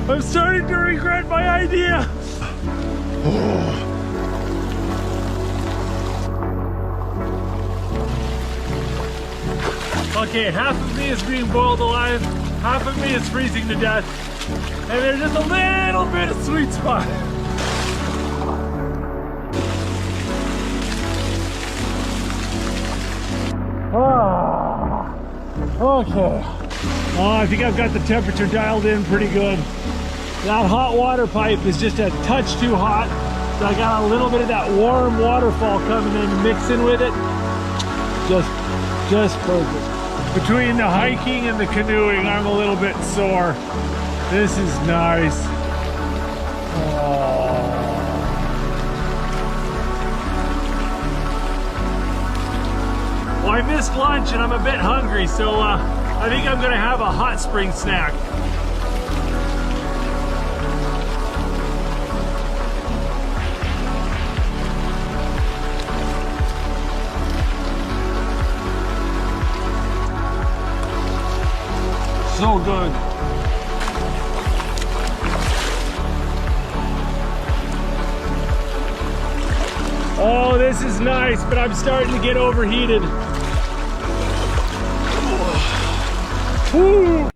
I'm starting to regret my idea. Okay, half of me is being boiled alive, half of me is freezing to death, and there's just a little bit of sweet spot. Okay. Oh, I think I've got the temperature dialed in pretty good. That hot water pipe is just a touch too hot, so I got a little bit of that warm waterfall coming in, mixing with it. Just perfect. Between the hiking and the canoeing, I'm a little bit sore. This is nice. Oh. Well, I missed lunch and I'm a bit hungry, so I think I'm gonna have a hot spring snack. So good. Oh, this is nice, but I'm starting to get overheated. Ooh.